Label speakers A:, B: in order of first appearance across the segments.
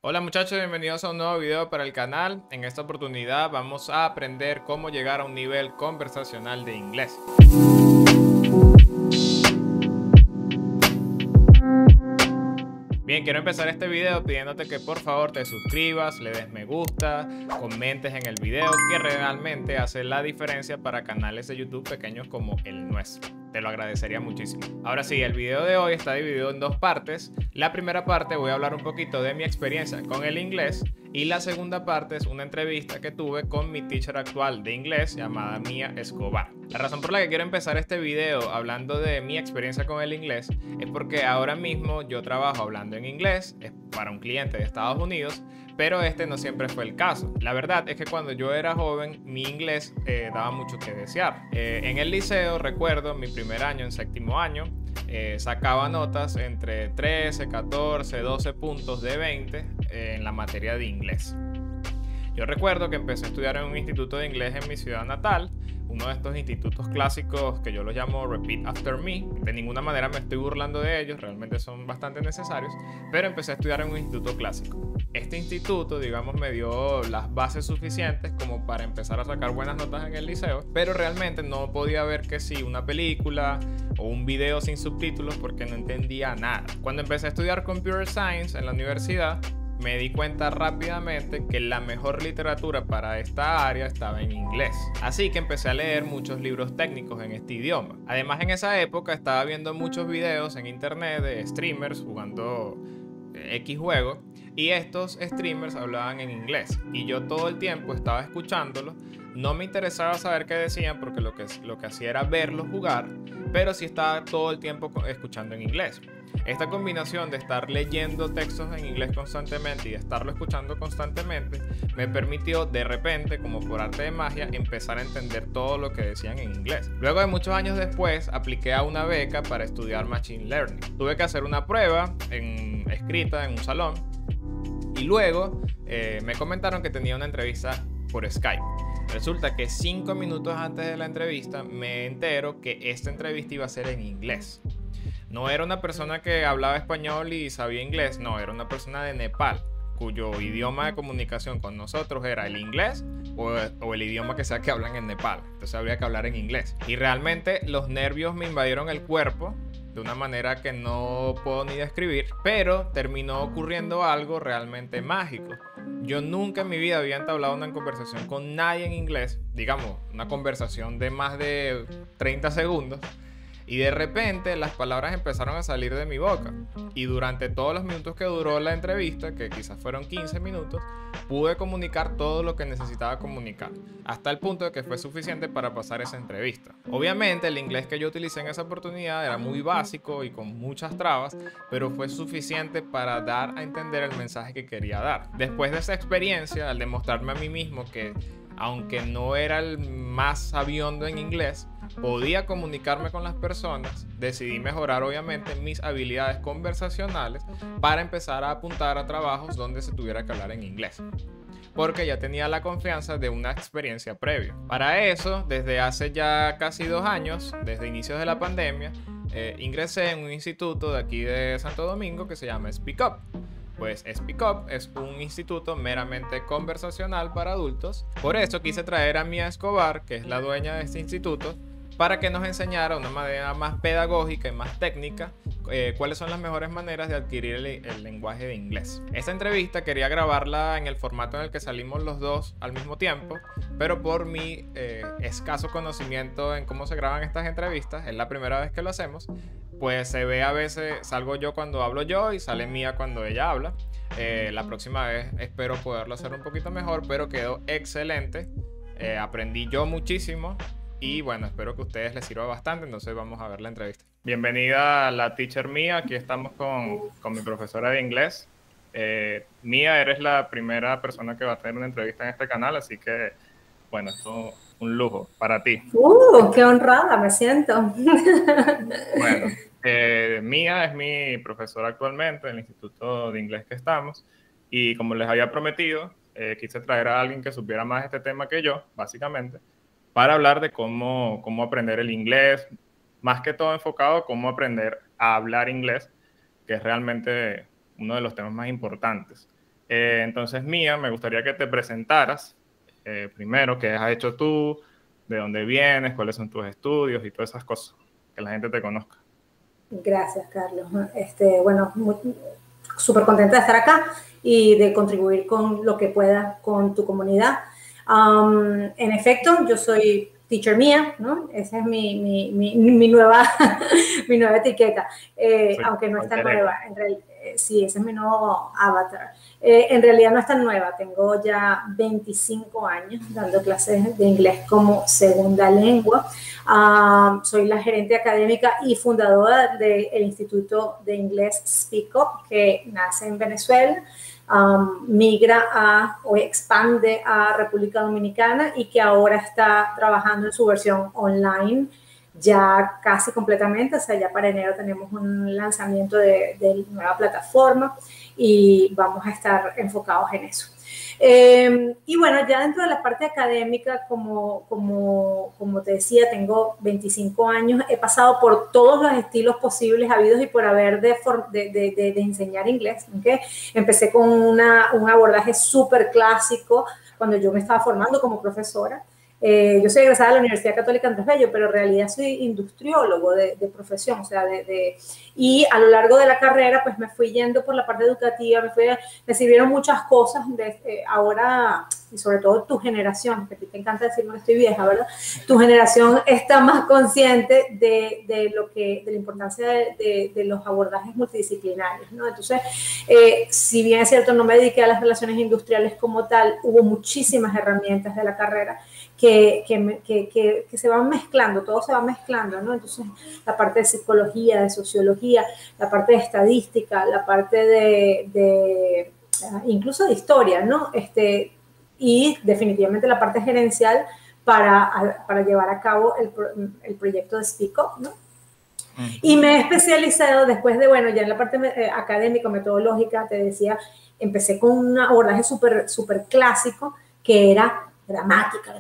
A: Hola muchachos, bienvenidos a un nuevo video para el canal. En esta oportunidad vamos a aprender cómo llegar a un nivel conversacional de inglés. Bien, quiero empezar este video pidiéndote que por favor te suscribas, le des me gusta, comentes en el video, que realmente hace la diferencia para canales de YouTube pequeños como el nuestro. Te lo agradecería muchísimo. Ahora sí, el video de hoy está dividido en dos partes. La primera parte voy a hablar un poquito de mi experiencia con el inglés y la segunda parte es una entrevista que tuve con mi teacher actual de inglés llamada Mía Escobar. La razón por la que quiero empezar este video hablando de mi experiencia con el inglés es porque ahora mismo yo trabajo hablando en inglés para un cliente de Estados Unidos, pero este no siempre fue el caso. La verdad es que cuando yo era joven mi inglés daba mucho que desear. En el liceo recuerdo mi primer año, en séptimo año, sacaba notas entre 13, 14, 12 puntos de 20 en la materia de inglés. Yo recuerdo que empecé a estudiar en un instituto de inglés en mi ciudad natal, uno de estos institutos clásicos que yo los llamo Repeat After Me. De ninguna manera me estoy burlando de ellos, realmente son bastante necesarios, pero empecé a estudiar en un instituto clásico. Este instituto, digamos, me dio las bases suficientes como para empezar a sacar buenas notas en el liceo, pero realmente no podía ver que si una película o un video sin subtítulos porque no entendía nada. Cuando empecé a estudiar Computer Science en la universidad, me di cuenta rápidamente que la mejor literatura para esta área estaba en inglés. Así que empecé a leer muchos libros técnicos en este idioma. Además, en esa época estaba viendo muchos videos en internet de streamers jugando X juego, y estos streamers hablaban en inglés y yo todo el tiempo estaba escuchándolos. No me interesaba saber qué decían porque lo que hacía era verlos jugar, pero sí estaba todo el tiempo escuchando en inglés. Esta combinación de estar leyendo textos en inglés constantemente y de estarlo escuchando constantemente me permitió de repente, como por arte de magia, empezar a entender todo lo que decían en inglés. Luego de muchos años después, apliqué a una beca para estudiar Machine Learning. Tuve que hacer una prueba escrita en un salón y luego me comentaron que tenía una entrevista por Skype. Resulta que 5 minutos antes de la entrevista me entero que esta entrevista iba a ser en inglés. No era una persona que hablaba español y sabía inglés, no, era una persona de Nepal, cuyo idioma de comunicación con nosotros era el inglés o el idioma que sea que hablan en Nepal. Entonces habría que hablar en inglés. Y realmente los nervios me invadieron el cuerpo de una manera que no puedo ni describir, pero terminó ocurriendo algo realmente mágico. Yo nunca en mi vida había entablado una conversación con nadie en inglés, digamos, una conversación de más de 30 segundos. Y de repente las palabras empezaron a salir de mi boca. Y durante todos los minutos que duró la entrevista, que quizás fueron 15 minutos, pude comunicar todo lo que necesitaba comunicar, hasta el punto de que fue suficiente para pasar esa entrevista. Obviamente el inglés que yo utilicé en esa oportunidad era muy básico y con muchas trabas, pero fue suficiente para dar a entender el mensaje que quería dar. Después de esa experiencia, al demostrarme a mí mismo que aunque no era el más sabiondo en inglés, podía comunicarme con las personas, decidí mejorar obviamente mis habilidades conversacionales para empezar a apuntar a trabajos donde se tuviera que hablar en inglés, porque ya tenía la confianza de una experiencia previa. Para eso, desde hace ya casi 2 años, desde inicios de la pandemia, ingresé en un instituto de aquí de Santo Domingo que se llama Speak Up. Pues Speak Up es un instituto meramente conversacional para adultos. Por eso quise traer a Mía Escobar, que es la dueña de este instituto, para que nos enseñara de una manera más pedagógica y más técnica cuáles son las mejores maneras de adquirir el lenguaje de inglés. Esta entrevista quería grabarla en el formato en el que salimos los dos al mismo tiempo, pero por mi escaso conocimiento en cómo se graban estas entrevistas, es la primera vez que lo hacemos, pues se ve a veces, salgo yo cuando hablo yo y sale Mía cuando ella habla. La próxima vez espero poderlo hacer un poquito mejor, pero quedó excelente. Aprendí yo muchísimo. Y bueno, espero que a ustedes les sirva bastante, entonces vamos a ver la entrevista. Bienvenida a la teacher Mía, aquí estamos con mi profesora de inglés. Mía, eres la primera persona que va a tener una entrevista en este canal, así que bueno, esto es un lujo para ti.
B: ¡Qué honrada me siento!
A: Bueno, Mía es mi profesora actualmente en el Instituto de Inglés que estamos, y como les había prometido, quise traer a alguien que supiera más este tema que yo, básicamente, para hablar de cómo aprender el inglés, más que todo enfocado a cómo aprender a hablar inglés, que es realmente uno de los temas más importantes. Entonces, Mía, me gustaría que te presentaras primero, qué has hecho tú, de dónde vienes, cuáles son tus estudios y todas esas cosas, que la gente te conozca.
B: Gracias, Carlos. Bueno, súper contenta de estar acá y de contribuir con lo que pueda con tu comunidad. En efecto, yo soy teacher Mía, ¿no? Esa es mi nueva, mi nueva etiqueta, aunque no es tan nueva. Sí, ese es mi nuevo avatar. En realidad no es tan nueva, tengo ya 25 años dando clases de inglés como segunda lengua. Soy la gerente académica y fundadora del Instituto de Inglés Speak Up, que nace en Venezuela, migra o expande a República Dominicana y que ahora está trabajando en su versión online ya casi completamente. O sea, ya para enero tenemos un lanzamiento de nueva plataforma y vamos a estar enfocados en eso. Y bueno, ya dentro de la parte académica, como te decía, tengo 25 años, he pasado por todos los estilos posibles, habidos y por haber de enseñar inglés. ¿Okay? Empecé con un abordaje súper clásico cuando yo me estaba formando como profesora. Yo soy egresada de la Universidad Católica Andrés Bello, pero en realidad soy industriólogo de profesión, o sea, y a lo largo de la carrera, pues me fui yendo por la parte educativa, me sirvieron muchas cosas, ahora, y sobre todo tu generación, que a ti te encanta decirme que estoy vieja, ¿verdad? Tu generación está más consciente de la importancia de los abordajes multidisciplinarios, ¿no? Entonces, si bien es cierto, no me dediqué a las relaciones industriales como tal, hubo muchísimas herramientas de la carrera que se van mezclando, todo se va mezclando, ¿no? Entonces, la parte de psicología, de sociología, la parte de estadística, la parte incluso de historia, ¿no? Y definitivamente la parte gerencial para llevar a cabo el proyecto de Speak Up, ¿no? Y me he especializado después de, bueno, ya en la parte académica, metodológica, te decía, empecé con un abordaje súper clásico, que era gramática,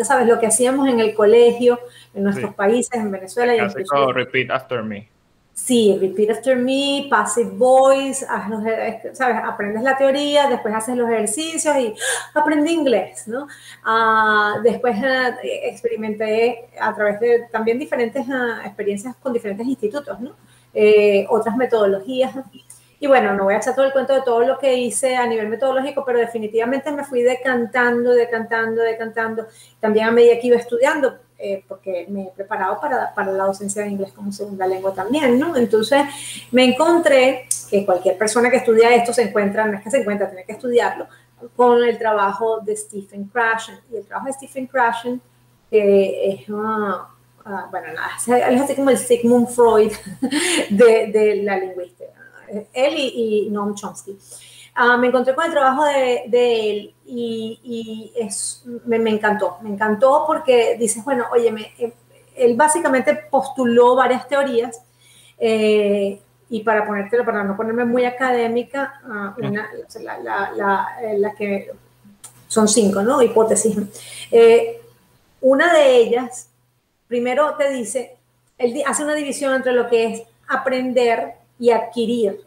B: ¿sabes? Lo que hacíamos en el colegio, en nuestros países, en Venezuela.
A: El clásico repeat after me.
B: Sí, repeat after me, passive voice, ¿sabes? Aprendes la teoría, después haces los ejercicios y aprendí inglés, ¿no? Después experimenté a través de también diferentes experiencias con diferentes institutos, ¿no? Otras metodologías. Y bueno, no voy a echar todo el cuento de todo lo que hice a nivel metodológico, pero definitivamente me fui decantando. También a medida que iba estudiando, porque me he preparado para la docencia de inglés como segunda lengua también, ¿no? Entonces me encontré que cualquier persona que estudia esto se encuentra, no es que se encuentra, tiene que estudiarlo, con el trabajo de Stephen Krashen. Y el trabajo de Stephen Krashen es... bueno, nada, es así como el Sigmund Freud de la lingüística. Él y Noam Chomsky. Me encontré con el trabajo de él y me encantó porque dices, bueno, oye, él básicamente postuló varias teorías y para no ponerme muy académica, la que son 5, ¿no? Hipótesis. Una de ellas, primero te dice, él hace una división entre lo que es aprender y adquirir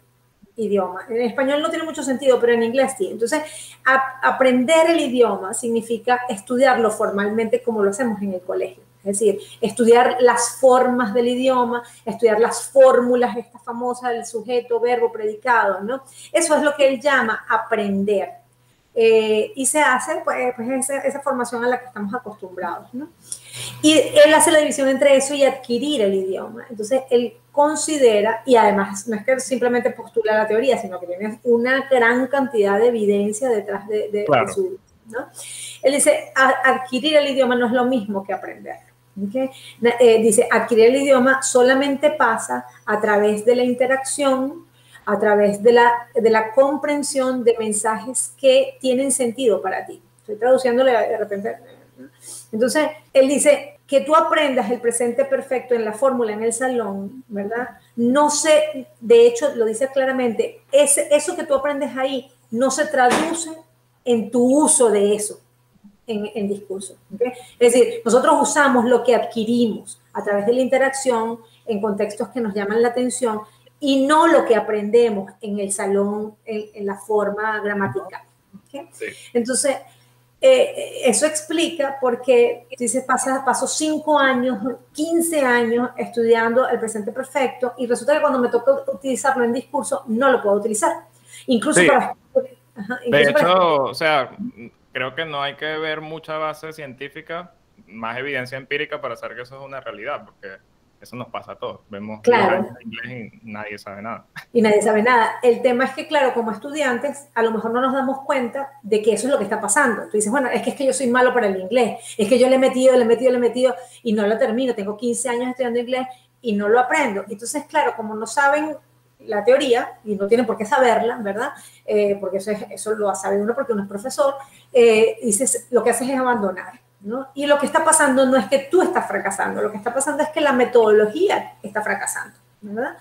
B: idioma. En español no tiene mucho sentido, pero en inglés sí. Entonces, aprender el idioma significa estudiarlo formalmente como lo hacemos en el colegio. Es decir, estudiar las formas del idioma, estudiar las fórmulas, esta famosa del sujeto, verbo, predicado, ¿no? Eso es lo que él llama aprender. Y se hace pues esa formación a la que estamos acostumbrados, ¿no? Y él hace la división entre eso y adquirir el idioma. Entonces, él considera, y además no es que simplemente postula la teoría, sino que tiene una gran cantidad de evidencia detrás de su, ¿no? Él dice, adquirir el idioma no es lo mismo que aprender. ¿Okay? Dice, adquirir el idioma solamente pasa a través de la interacción, a través de la comprensión de mensajes que tienen sentido para ti. Estoy traduciéndole de repente. Entonces, él dice que tú aprendas el presente perfecto en la fórmula, en el salón, ¿verdad? No se, de hecho, lo dice claramente, eso que tú aprendes ahí no se traduce en tu uso de eso en discurso. ¿Okay? Es decir, nosotros usamos lo que adquirimos a través de la interacción en contextos que nos llaman la atención y no lo que aprendemos en el salón, en la forma gramatical. ¿Okay? Sí. Entonces, eso explica porque si paso 5 años, 15 años estudiando el presente perfecto y resulta que cuando me toca utilizarlo en discurso no lo puedo utilizar. Incluso
A: sí.
B: para...
A: De hecho, o sea, creo que no hay que ver mucha base científica, más evidencia empírica para saber que eso es una realidad, porque eso nos pasa a todos. Vemos 10 años de inglés y nadie sabe nada.
B: Y nadie sabe nada. El tema es que, claro, como estudiantes, a lo mejor no nos damos cuenta de que eso es lo que está pasando. Tú dices, bueno, es que yo soy malo para el inglés, es que yo le he metido y no lo termino. Tengo 15 años estudiando inglés y no lo aprendo. Entonces, claro, como no saben la teoría, y no tienen por qué saberla, ¿verdad? Porque eso lo sabe uno porque uno es profesor, dices, lo que haces es abandonar, ¿no? Y lo que está pasando no es que tú estás fracasando, lo que está pasando es que la metodología está fracasando, ¿verdad?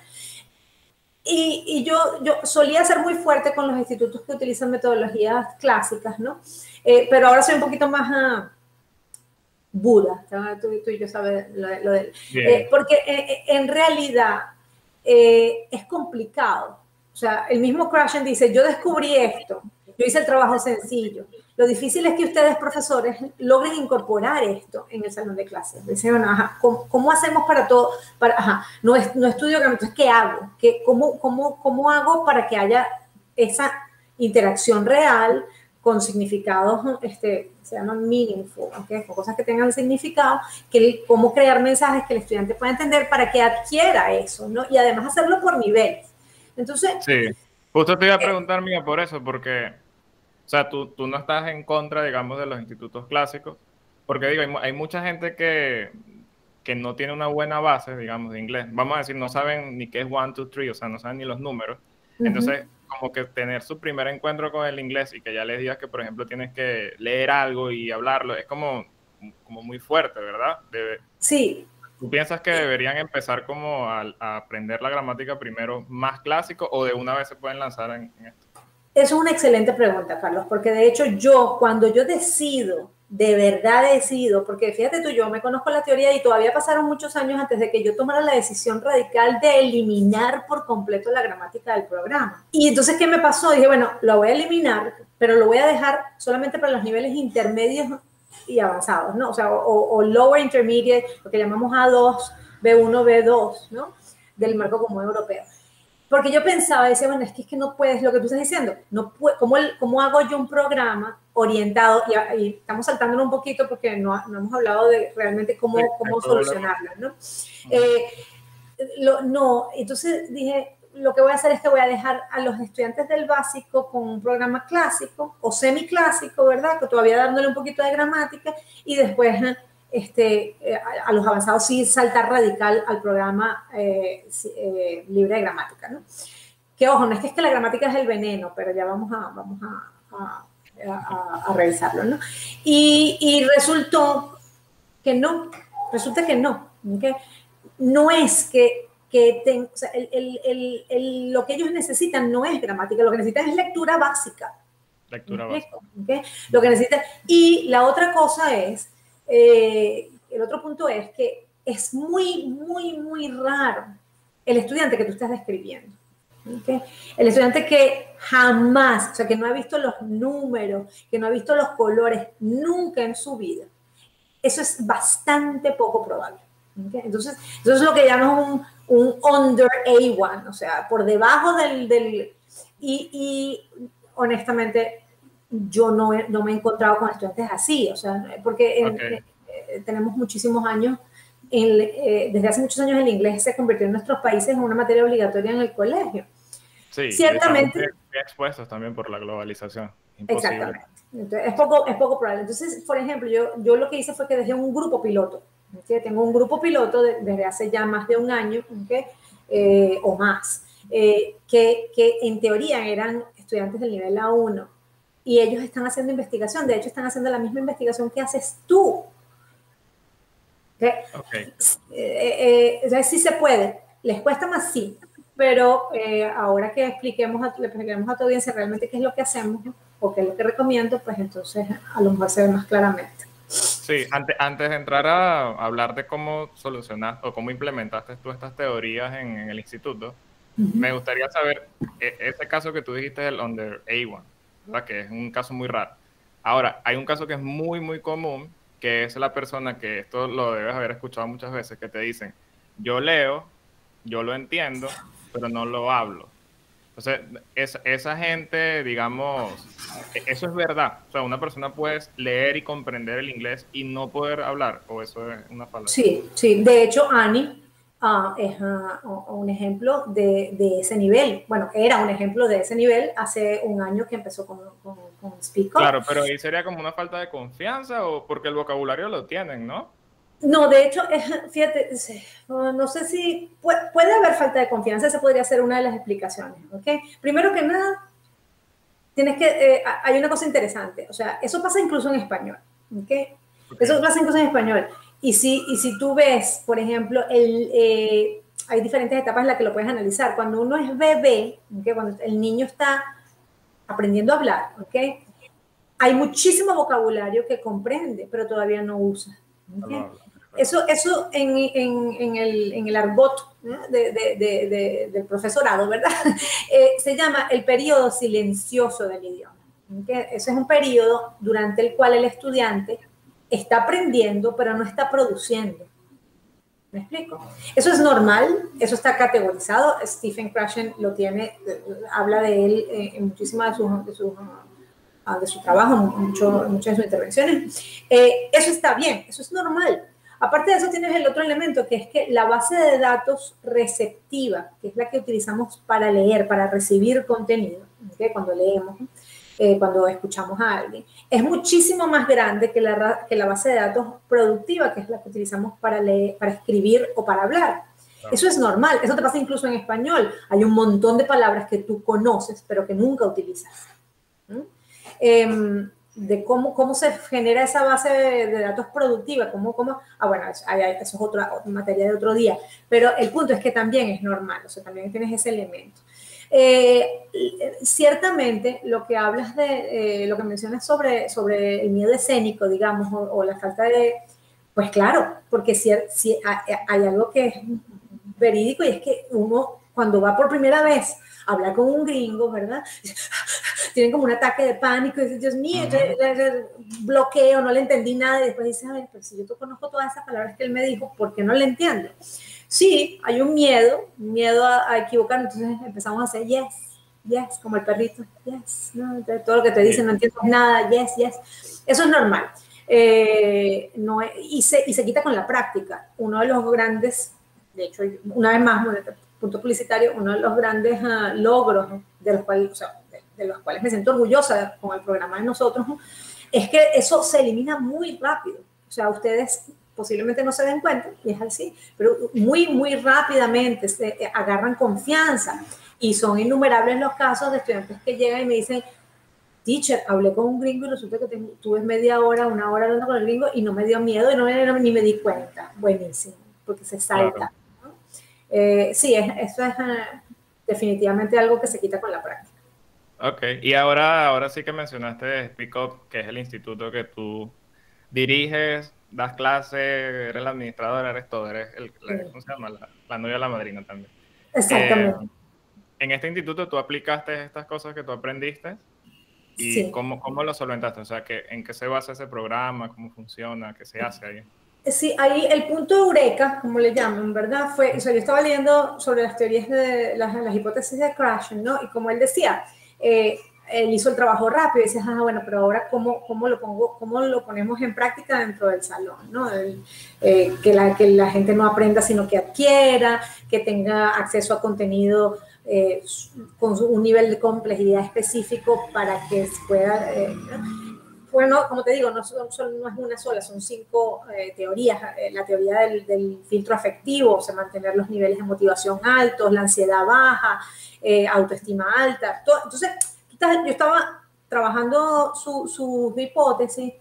B: Y yo solía ser muy fuerte con los institutos que utilizan metodologías clásicas, ¿no? Pero ahora soy un poquito más Buda, tú y yo sabes lo de porque en realidad es complicado. O sea, el mismo Krashen dice, yo descubrí esto, yo hice el trabajo sencillo. Lo difícil es que ustedes, profesores, logren incorporar esto en el salón de clases. Dicen, bueno, ajá, ¿cómo hacemos para todo? No estudio, entonces, ¿qué hago? ¿Cómo hago para que haya esa interacción real con significados, se llaman meaningful, ¿okay? Con cosas que tengan significado, cómo crear mensajes que el estudiante pueda entender para que adquiera eso, ¿no? Y además hacerlo por niveles. Entonces...
A: Sí, justo te iba a preguntar, Mía, por eso, porque, o sea, tú no estás en contra, digamos, de los institutos clásicos, porque digo, hay mucha gente que no tiene una buena base, digamos, de inglés. Vamos a decir, no saben ni qué es 1, 2, 3, o sea, no saben ni los números. Entonces, como que tener su primer encuentro con el inglés y que ya les digas que, por ejemplo, tienes que leer algo y hablarlo, es como muy fuerte, ¿verdad?
B: Sí.
A: ¿Tú piensas que deberían empezar como a aprender la gramática primero más clásico o de una vez se pueden lanzar en esto?
B: Eso es una excelente pregunta, Carlos, porque de hecho cuando yo decido, de verdad decido, porque fíjate tú, yo me conozco la teoría y todavía pasaron muchos años antes de que yo tomara la decisión radical de eliminar por completo la gramática del programa. Y entonces, ¿qué me pasó? Dije, bueno, lo voy a eliminar, pero lo voy a dejar solamente para los niveles intermedios y avanzados, ¿no? O sea, o lower intermediate, lo que llamamos A2, B1, B2, ¿no? Del marco común europeo. Porque yo pensaba, decía, bueno, es que no puedes, lo que tú estás diciendo, no puede, ¿cómo hago yo un programa orientado? Y estamos saltándolo un poquito porque no hemos hablado de realmente cómo solucionarlo, ¿no? No, entonces dije, lo que voy a hacer es que voy a dejar a los estudiantes del básico con un programa clásico o semiclásico, ¿verdad? Que todavía dándole un poquito de gramática y después... a los avanzados sí saltar radical al programa libre de gramática, ¿no? Que ojo, no es que la gramática es el veneno, pero ya vamos a revisarlo, ¿no? Y resulta que no, ¿okay? No es o sea, lo que ellos necesitan no es gramática, lo que necesitan es lectura básica.
A: Lectura básica.
B: ¿Okay? Lo que necesitan. Y la otra cosa es, el otro punto es que es muy, muy, muy raro el estudiante que tú estás describiendo. ¿Okay? El estudiante que jamás, o sea, que no ha visto los números, que no ha visto los colores nunca en su vida. Eso es bastante poco probable. ¿Okay? Entonces, eso es lo que llamamos un under A1, o sea, por debajo y honestamente yo no me he encontrado con estudiantes así, o sea, porque tenemos muchísimos años, desde hace muchos años el inglés se convirtió en nuestros países en una materia obligatoria en el colegio.
A: Sí, ciertamente. Estamos expuestos también por la globalización. Imposible.
B: Exactamente. Entonces, es poco probable. Entonces, por ejemplo, yo lo que hice fue que dejé un grupo piloto. ¿Okay? Tengo un grupo piloto desde hace ya más de un año, ¿okay? O más, que en teoría eran estudiantes del nivel A1 y ellos están haciendo investigación. De hecho, están haciendo la misma investigación que haces tú. ¿Okay? Sí se puede. ¿Les cuesta más? Sí. Pero ahora que le expliquemos a tu audiencia realmente qué es lo que hacemos, ¿no? O qué es lo que recomiendo, pues entonces a lo mejor se ve más claramente.
A: Sí, antes de entrar a hablar de cómo solucionaste o cómo implementaste tú estas teorías en el instituto, Me gustaría saber, ese caso que tú dijiste, el under A1, ¿verdad? Que es un caso muy raro. Ahora, hay un caso que es muy, muy común, que es la persona que esto lo debes haber escuchado muchas veces, que te dicen, yo leo, yo lo entiendo, pero no lo hablo. Entonces, esa gente, digamos, eso es verdad. O sea, una persona puede leer y comprender el inglés y no poder hablar, o eso es una falacia.
B: Sí, sí. De hecho, Annie es un ejemplo de ese nivel. Bueno, era un ejemplo de ese nivel hace un año que empezó con Speak Up.
A: Claro, pero ahí sería como una falta de confianza o porque el vocabulario lo tienen, ¿no?
B: No, de hecho, fíjate, no sé si puede haber falta de confianza, esa podría ser una de las explicaciones, ¿ok? Primero que nada, hay una cosa interesante, o sea, eso pasa incluso en español, ¿ok? Eso pasa incluso en español. Y si tú ves, por ejemplo, hay diferentes etapas en las que lo puedes analizar. Cuando uno es bebé, ¿okay? Cuando el niño está aprendiendo a hablar, ¿ok? Hay muchísimo vocabulario que comprende, pero todavía no usa. ¿Okay? Eso en el argot, ¿no? del profesorado, ¿verdad? Se llama el periodo silencioso del idioma. ¿Okay? Ese es un periodo durante el cual el estudiante está aprendiendo, pero no está produciendo. ¿Me explico? Eso es normal, eso está categorizado. Stephen Krashen lo tiene, habla de él en muchísimas de su trabajo, muchas de sus intervenciones. Eso está bien, eso es normal. Aparte de eso tienes el otro elemento, que es que la base de datos receptiva, que es la que utilizamos para leer, para recibir contenido, ¿okay? Cuando leemos, cuando escuchamos a alguien, es muchísimo más grande que la base de datos productiva, que es la que utilizamos para leer, para escribir o para hablar. Claro. Eso es normal, eso te pasa incluso en español. Hay un montón de palabras que tú conoces, pero que nunca utilizas. De cómo se genera esa base de datos productiva, bueno, eso es otra materia de otro día, pero el punto es que también es normal, o sea, también tienes ese elemento. Ciertamente, lo que hablas lo que mencionas sobre el miedo escénico, digamos, o la falta de, pues claro, porque si hay algo que es verídico y es que uno, cuando va por primera vez a hablar con un gringo, ¿verdad? Tienen como un ataque de pánico y dicen, Dios mío, bloqueo, no le entendí nada, y después dicen, a ver, pero si yo conozco todas esas palabras que él me dijo, ¿por qué no le entiendo? Sí, hay un miedo a equivocarnos, entonces empezamos a hacer yes, como el perrito, yes, no, todo lo que te dicen no entiendo nada, yes, eso es normal. Y se quita con la práctica. Uno de los grandes, de hecho, una vez más, punto publicitario, uno de los grandes logros de los cuales me siento orgullosa con el programa de nosotros, es que eso se elimina muy rápido. O sea, ustedes posiblemente no se den cuenta, y es así, pero muy, muy rápidamente se agarran confianza. Y son innumerables los casos de estudiantes que llegan y me dicen, teacher, hablé con un gringo y resulta que tuve una hora hablando con el gringo y no me dio miedo y ni me di cuenta. Buenísimo, porque se salta. Claro. ¿No? Sí, eso es definitivamente algo que se quita con la práctica.
A: Ok, y ahora sí que mencionaste Speak Up, que es el instituto que tú diriges, das clases, eres la administradora, eres todo, eres ¿cómo se llama? La novia de la madrina también.
B: Exactamente.
A: En este instituto tú aplicaste estas cosas que tú aprendiste y sí. ¿Cómo lo solventaste? O sea, ¿en qué se basa ese programa? ¿Cómo funciona? ¿Qué se hace ahí?
B: Sí, ahí el punto eureka, como le llaman, ¿verdad? Yo estaba leyendo sobre las teorías de las hipótesis de Krashen, ¿no? Y como él decía, él hizo el trabajo rápido y dices, bueno, pero ahora ¿cómo lo ponemos en práctica dentro del salón, ¿no? Que la gente no aprenda, sino que adquiera, que tenga acceso a contenido con un nivel de complejidad específico para que pueda... Bueno, como te digo, no es una sola, son 5 teorías. La teoría del filtro afectivo, o sea, mantener los niveles de motivación altos, la ansiedad baja, autoestima alta. Entonces, yo estaba trabajando su hipótesis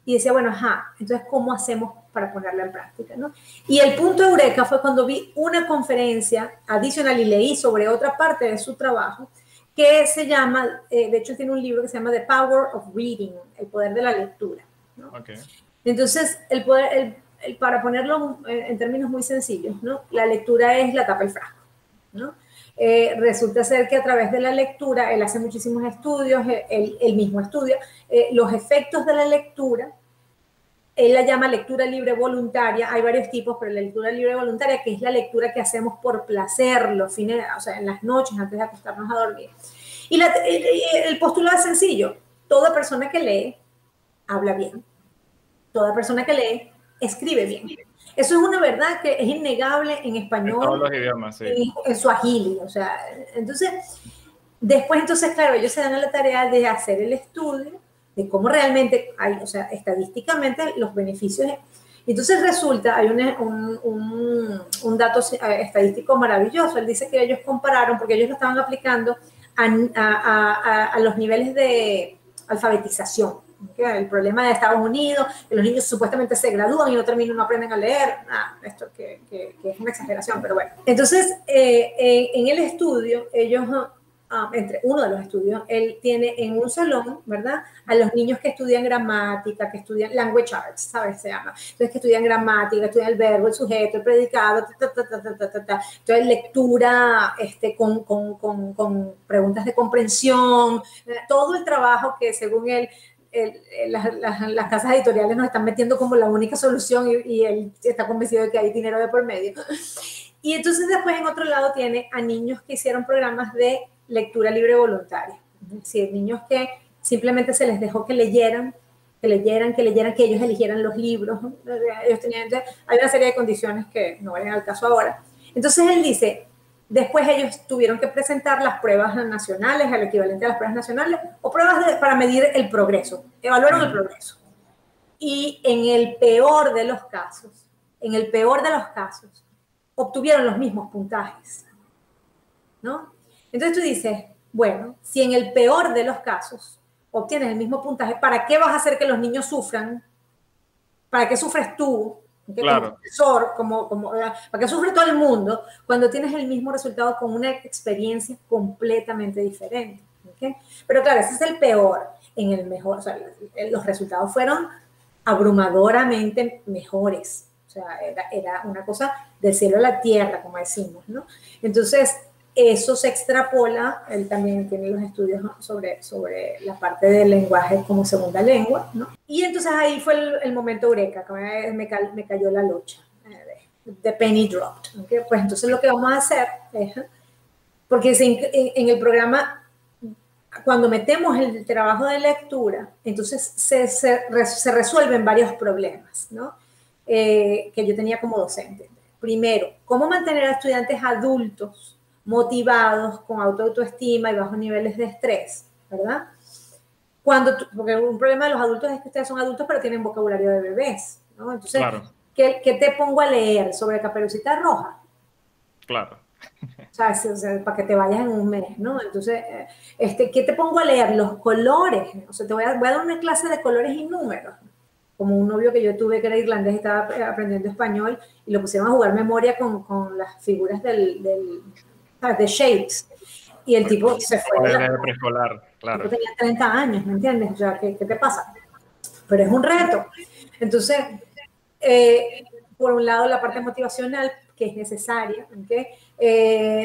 B: y decía, bueno, entonces, ¿cómo hacemos para ponerla en práctica, ¿no? Y el punto eureka fue cuando vi una conferencia adicional y leí sobre otra parte de su trabajo, que se llama, de hecho tiene un libro que se llama The Power of Reading, el poder de la lectura, ¿no? Okay. Entonces, para ponerlo en términos muy sencillos, ¿no? La lectura es la tapa del frasco, ¿no? Resulta ser que a través de la lectura, él hace muchísimos estudios, él mismo estudia los efectos de la lectura. Él la llama lectura libre voluntaria. Hay varios tipos, pero la lectura libre voluntaria, que es la lectura que hacemos por placer, los fines, o sea, en las noches antes de acostarnos a dormir. Y el postulado es sencillo. Toda persona que lee, habla bien. Toda persona que lee, escribe bien. Eso es una verdad que es innegable en español.
A: En todos los idiomas, sí.
B: En suajili, o sea, entonces, después, claro, ellos se dan a la tarea de hacer el estudio de cómo realmente hay, o sea, estadísticamente los beneficios. Entonces resulta, hay un dato estadístico maravilloso. Él dice que ellos compararon, porque ellos lo estaban aplicando a los niveles de alfabetización. El problema de Estados Unidos, que los niños supuestamente se gradúan y no aprenden a leer. Esto que es una exageración, pero bueno. Entonces, en el estudio, ellos... entre uno de los estudios, él tiene en un salón, ¿verdad? A los niños que estudian gramática, que estudian language arts, ¿sabes? Se llama. Entonces, que estudian gramática, estudian el verbo, el sujeto, el predicado, Entonces, lectura con preguntas de comprensión, todo el trabajo que según él, las casas editoriales nos están metiendo como la única solución y él está convencido de que hay dinero de por medio. Y entonces después en otro lado tiene a niños que hicieron programas de lectura libre voluntaria. Es decir, niños que simplemente se les dejó que leyeran, que ellos eligieran los libros. Hay una serie de condiciones que no vienen al caso ahora. Entonces él dice, después ellos tuvieron que presentar las pruebas nacionales, el equivalente a las pruebas nacionales, o pruebas para medir el progreso. Evaluaron el progreso. Y en el peor de los casos, obtuvieron los mismos puntajes, ¿no? Entonces tú dices, bueno, si en el peor de los casos obtienes el mismo puntaje, ¿para qué vas a hacer que los niños sufran? ¿Para qué sufres tú?
A: Claro.
B: Como profesor, ¿para qué sufre todo el mundo cuando tienes el mismo resultado con una experiencia completamente diferente? ¿Okay? Pero claro, ese es el peor. En el mejor, o sea, los resultados fueron abrumadoramente mejores. O sea, era una cosa del cielo a la tierra, como decimos, ¿no? Entonces, eso se extrapola, él también tiene los estudios, ¿no? sobre la parte del lenguaje como segunda lengua, ¿no? Y entonces ahí fue el momento eureka, que me cayó la locha, the penny dropped, ¿okay? Pues entonces lo que vamos a hacer es, porque en el programa, cuando metemos el trabajo de lectura, entonces se resuelven varios problemas, ¿no? Que yo tenía como docente. Primero, cómo mantener a estudiantes adultos motivados, con autoestima y bajos niveles de estrés, ¿verdad? Porque un problema de los adultos es que ustedes son adultos pero tienen vocabulario de bebés, ¿no? Entonces,
A: claro.
B: ¿qué te pongo a leer sobre Caperucita Roja?
A: Claro.
B: O sea, para que te vayas en un mes, ¿no? Entonces, ¿qué te pongo a leer? Los colores. O sea, te voy a dar una clase de colores y números. Como un novio que yo tuve que era irlandés y estaba aprendiendo español y lo pusieron a jugar memoria con las figuras de Shapes. Y el tipo se fue.
A: Desde preescolar, claro.
B: Tenía 30 años, ¿me entiendes? O sea, ¿qué te pasa? Pero es un reto. Entonces, por un lado, la parte motivacional, que es necesaria, ¿okay?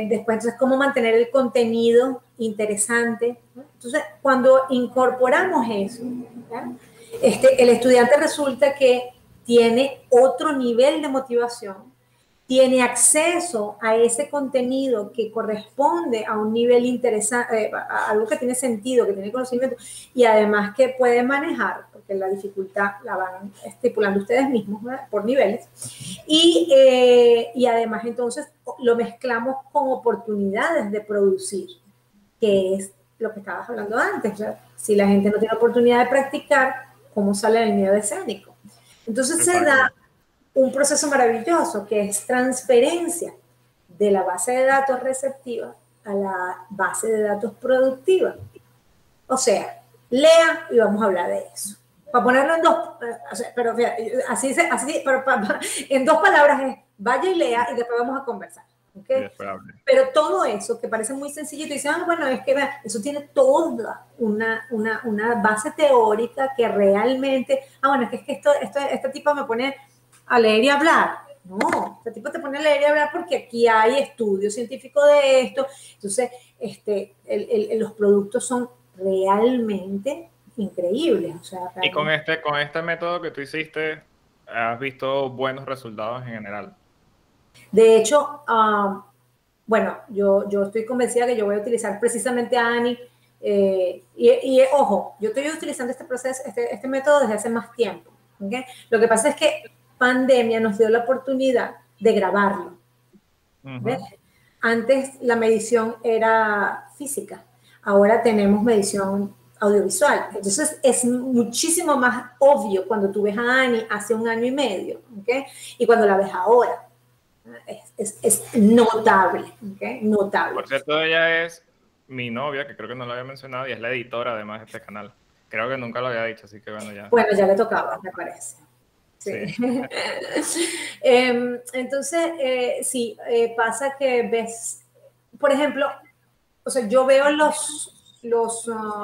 B: Después, entonces, cómo mantener el contenido interesante, ¿no? Entonces, cuando incorporamos eso, ¿ya? El estudiante resulta que tiene otro nivel de motivación, tiene acceso a ese contenido que corresponde a un nivel interesante, a algo que tiene sentido, que tiene conocimiento, y además que puede manejar, porque la dificultad la van estipulando ustedes mismos, ¿verdad? Por niveles, y además entonces lo mezclamos con oportunidades de producir, que es lo que estabas hablando antes. O sea, si la gente no tiene oportunidad de practicar, ¿cómo sale el miedo escénico? Entonces se da un proceso maravilloso que es transferencia de la base de datos receptiva a la base de datos productiva. O sea, lea y vamos a hablar de eso. Para ponerlo en dos, pero en dos palabras es vaya y lea y después vamos a conversar. ¿Okay? Pero todo eso que parece muy sencillito y dicen, bueno, es que eso tiene toda una base teórica que realmente, bueno, es que esta tipa me pone a leer y hablar. No, este tipo te pone a leer y a hablar porque aquí hay estudios científicos de esto. Entonces, los productos son realmente increíbles. O sea,
A: Y
B: realmente.
A: con este método que tú hiciste, ¿has visto buenos resultados en general?
B: De hecho, bueno, yo estoy convencida que yo voy a utilizar precisamente a Ani. Ojo, yo estoy utilizando este proceso, este método desde hace más tiempo. ¿Okay? Lo que pasa es que pandemia nos dio la oportunidad de grabarlo. ¿Ves? Antes la medición era física, ahora tenemos medición audiovisual. Entonces es muchísimo más obvio cuando tú ves a Ani hace un año y medio, ¿okay? Y cuando la ves ahora. Es notable, ¿okay? Notable.
A: Por cierto, ella es mi novia, que creo que no lo había mencionado, y es la editora además de este canal. Creo que nunca lo había dicho, así que bueno, ya.
B: Bueno, ya le tocaba, me parece. Sí.
A: Sí.
B: Entonces, sí, pasa que ves, por ejemplo, o sea, yo veo los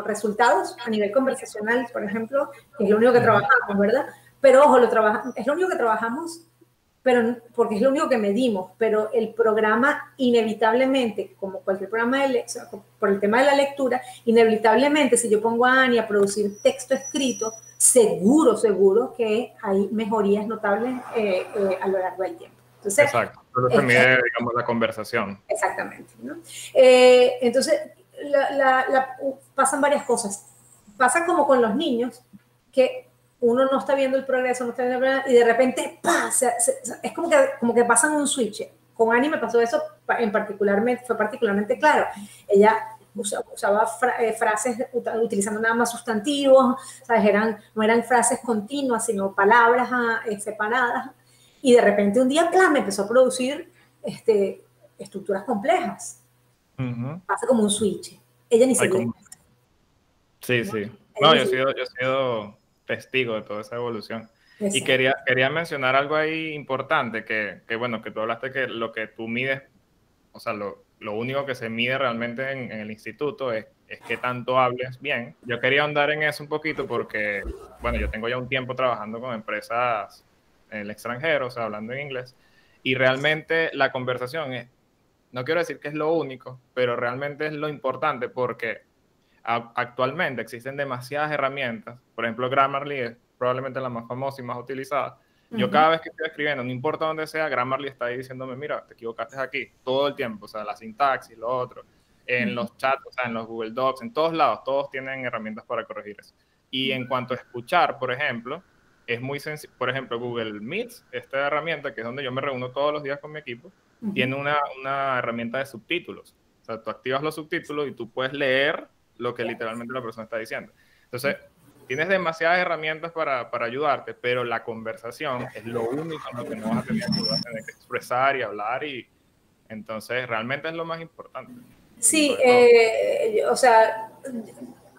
B: resultados a nivel conversacional, por ejemplo, que es lo único que trabajamos, ¿verdad? Pero ojo, es lo único que trabajamos, pero porque es lo único que medimos, pero el programa inevitablemente, como cualquier programa de lectura, por el tema de la lectura, inevitablemente si yo pongo a Ani a producir texto escrito, seguro que hay mejorías notables a lo largo del tiempo. Entonces,
A: Exacto. Entonces se mide, digamos, la conversación.
B: exactamente, ¿no? Entonces, pasan varias cosas. Pasa como con los niños, que uno no está viendo el progreso, no está viendo el progreso, y de repente, ¡pah! Es como que pasan un switch. Con Annie me pasó eso fue particularmente claro. Ella usaba frases utilizando nada más sustantivos, ¿sabes? No eran frases continuas, sino palabras separadas. Y de repente un día, ¡plá!, me empezó a producir estructuras complejas. Pasa como un switch. Ella ni se dio.
A: Sí,
B: ¿No?
A: sí. No, yo he sido testigo de toda esa evolución.
B: Exacto.
A: Y quería mencionar algo ahí importante, bueno, que tú hablaste que lo que tú mides, o sea, lo único que se mide realmente en el instituto es qué tanto hables bien. Yo quería ahondar en eso un poquito porque, bueno, yo tengo ya un tiempo trabajando con empresas en el extranjero, o sea, hablando en inglés, y realmente la conversación no quiero decir que es lo único, pero realmente es lo importante porque actualmente existen demasiadas herramientas. Por ejemplo, Grammarly es probablemente la más famosa y más utilizada. Yo cada vez que estoy escribiendo, no importa dónde sea, Grammarly está ahí diciéndome, mira, te equivocaste aquí, todo el tiempo, o sea, la sintaxis, lo otro. En los chats, o sea, en los Google Docs, en todos lados, todos tienen herramientas para corregir eso. Y en cuanto a escuchar, por ejemplo, es muy sencillo. Por ejemplo, Google Meets, esta herramienta que es donde yo me reúno todos los días con mi equipo, tiene una herramienta de subtítulos. O sea, tú activas los subtítulos y tú puedes leer lo que literalmente la persona está diciendo. Entonces, tienes demasiadas herramientas para ayudarte, pero la conversación es lo único en lo que no vas a tener que expresar y hablar, y entonces realmente es lo más importante.
B: Sí, o sea,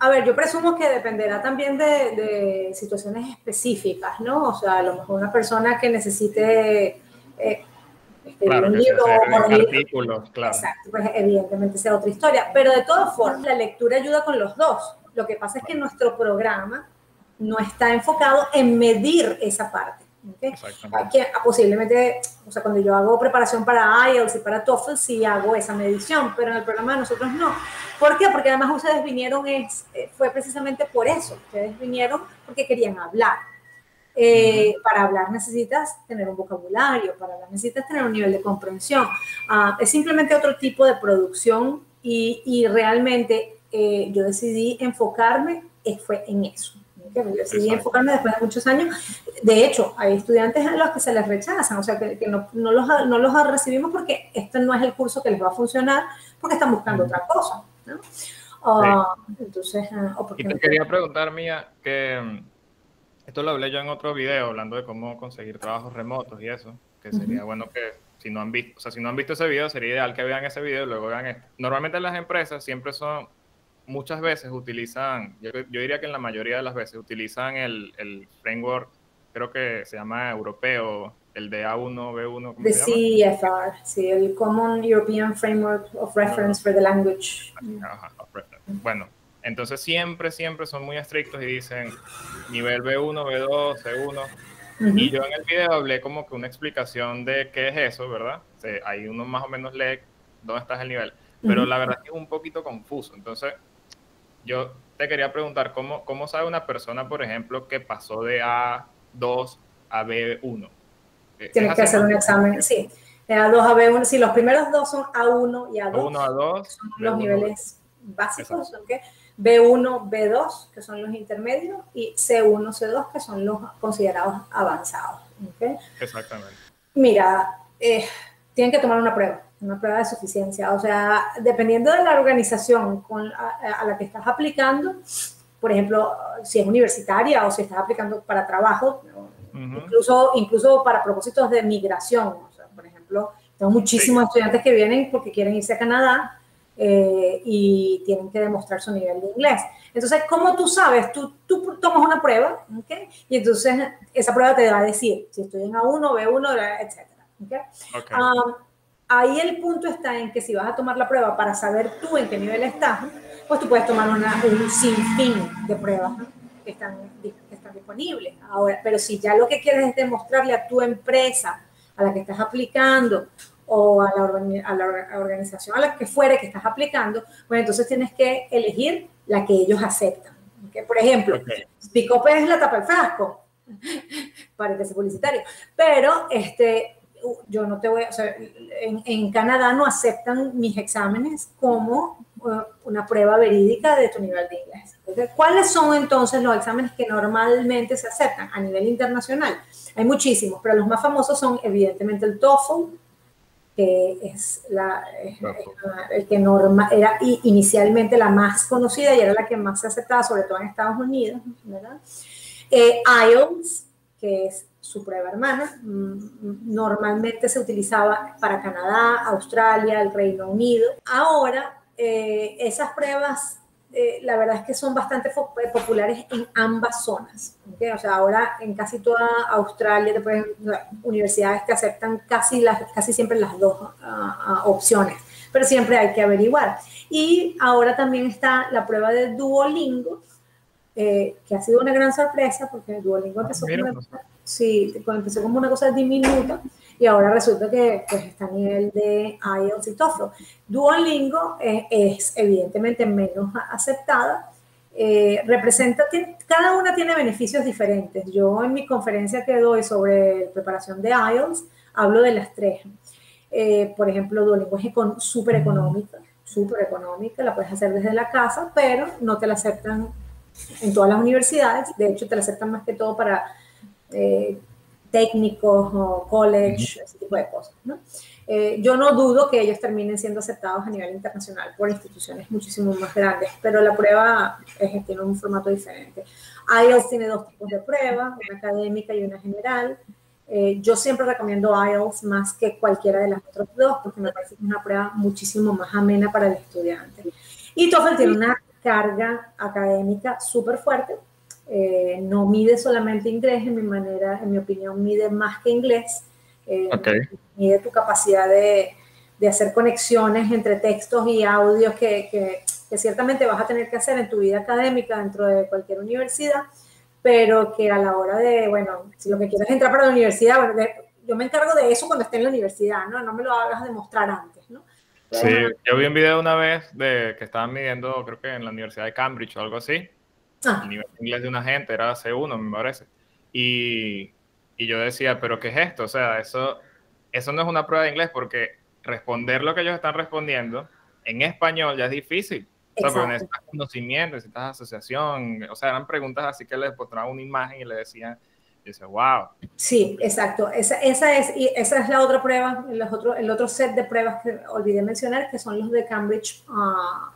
B: a ver, yo presumo que dependerá también de situaciones específicas, ¿no? O sea, a lo mejor una persona que necesite escribir
A: Claro,
B: un
A: que se
B: libro
A: hace
B: o
A: artículos, claro.
B: exacto, pues evidentemente sea otra historia. Pero de todas formas, la lectura ayuda con los dos. Lo que pasa es que nuestro programa no está enfocado en medir esa parte. ¿Okay? Posiblemente, o sea, cuando yo hago preparación para IELTS y para TOEFL, sí hago esa medición, pero en el programa de nosotros no. ¿Por qué? Porque además ustedes vinieron, fue precisamente por eso. Ustedes vinieron porque querían hablar. Para hablar necesitas tener un vocabulario, para hablar necesitas tener un nivel de comprensión. Es simplemente otro tipo de producción y realmente yo decidí enfocarme, fue en eso. Yo decidí enfocarme después de muchos años. De hecho, hay estudiantes a los que se les rechazan, o sea, que no los recibimos porque este no es el curso que les va a funcionar, porque están buscando otra cosa, ¿no? Entonces,
A: y te quería preguntar, Mía, que esto lo hablé yo en otro video, hablando de cómo conseguir trabajos remotos y eso, que sería bueno que si no han visto, o sea, si no han visto ese video, sería ideal que vean ese video y luego vean este. Normalmente las empresas siempre muchas veces utilizan, yo diría que en la mayoría de las veces utilizan el framework, creo que se llama europeo, el de A1, B1, ¿cómo se llama?
B: CEFR, sí, el Common European Framework of Reference for the Language.
A: Ajá, bueno, entonces siempre son muy estrictos y dicen nivel B1, B2, C1. Y yo en el video hablé como que una explicación de qué es eso, ¿verdad? O sea, ahí uno más o menos lee dónde está el nivel, pero la verdad es que es un poquito confuso. Entonces, yo te quería preguntar, ¿cómo sabe una persona, por ejemplo, que pasó de A2 a B1? ¿Es
B: Tienes que
A: así
B: hacer
A: más o
B: un
A: menos?
B: examen, sí. A2 a B1, sí, los primeros dos son A1 y
A: A1,
B: A2,
A: A2,
B: son los
A: B1, B2.
B: niveles básicos,
A: Exacto.
B: ¿ok? B1, B2, que son los intermedios, y C1, C2, que son los considerados avanzados, ¿ok?
A: Exactamente.
B: Mira, tienen que tomar una prueba de suficiencia. O sea, dependiendo de la organización a la que estás aplicando, por ejemplo, si es universitaria o si estás aplicando para trabajo, incluso para propósitos de migración. O sea, por ejemplo, tengo
A: Sí,
B: muchísimos estudiantes que vienen porque quieren irse a Canadá y tienen que demostrar su nivel de inglés. Entonces, ¿cómo tú sabes? Tú tomas una prueba, ¿okay? Y entonces esa prueba te va a decir si estoy en A1, B1, etc. ¿Okay?
A: ok.
B: Ahí el punto está en que si vas a tomar la prueba para saber tú en qué nivel estás, pues tú puedes tomar un sinfín de pruebas, ¿no? que están disponibles. Ahora, pero si ya lo que quieres es demostrarle a tu empresa a la que estás aplicando o a la organización a la que fuere que estás aplicando, pues entonces tienes que elegir la que ellos aceptan. ¿Okay? Por ejemplo,
A: Okay.
B: Pick-up es la tapa del frasco, paréntesis publicitario, pero yo no te voy a, o sea, en Canadá no aceptan mis exámenes como una prueba verídica de tu nivel de inglés. Entonces, ¿cuáles son entonces los exámenes que normalmente se aceptan a nivel internacional? Hay muchísimos, pero los más famosos son evidentemente el TOEFL, que es el que era inicialmente la más conocida y era la que más se aceptaba, sobre todo en Estados Unidos, ¿verdad? IELTS, que es su prueba hermana, normalmente se utilizaba para Canadá, Australia, el Reino Unido. Ahora, esas pruebas, la verdad es que son bastante populares en ambas zonas. ¿Okay? O sea, ahora en casi toda Australia, universidades que aceptan casi siempre las dos opciones, pero siempre hay que averiguar. Y ahora también está la prueba de Duolingo, que ha sido una gran sorpresa porque Duolingo empezó como una cosa diminuta y ahora resulta que pues, está a nivel de IELTS y TOEFL. Duolingo es evidentemente menos aceptada. Cada una tiene beneficios diferentes. Yo en mi conferencia que doy sobre preparación de IELTS hablo de las tres. Por ejemplo, Duolingo es súper económica, la puedes hacer desde la casa, pero no te la aceptan en todas las universidades. De hecho, te la aceptan más que todo para técnicos o college, ese tipo de cosas, ¿no? Yo no dudo que ellos terminen siendo aceptados a nivel internacional por instituciones muchísimo más grandes, pero la prueba tiene un formato diferente. IELTS tiene dos tipos de pruebas, una académica y una general. Yo siempre recomiendo IELTS más que cualquiera de las otras dos porque me parece que es una prueba muchísimo más amena para el estudiante. Y TOEFL tiene una carga académica súper fuerte. No mide solamente inglés, en mi opinión, mide más que inglés. Mide tu capacidad de hacer conexiones entre textos y audios que ciertamente vas a tener que hacer en tu vida académica dentro de cualquier universidad, pero que a la hora de, bueno, si lo que quieres es entrar para la universidad, bueno, yo me encargo de eso cuando esté en la universidad, ¿no? No me lo hagas demostrar antes, ¿no?
A: Sí, yo vi un video una vez de que estaban midiendo, creo que en la Universidad de Cambridge o algo así, el nivel de inglés de una gente era C1, me parece. Y, y yo decía, ¿pero qué es esto? O sea, eso no es una prueba de inglés porque responder lo que ellos están respondiendo en español ya es difícil. O sea, porque
B: Exacto.
A: necesitas conocimiento, necesitas asociación. O sea, eran preguntas así que les mostraban una imagen y le decían, y decía, wow.
B: Sí, exacto. Esa es la otra prueba, el otro set de pruebas que olvidé mencionar, que son los de Cambridge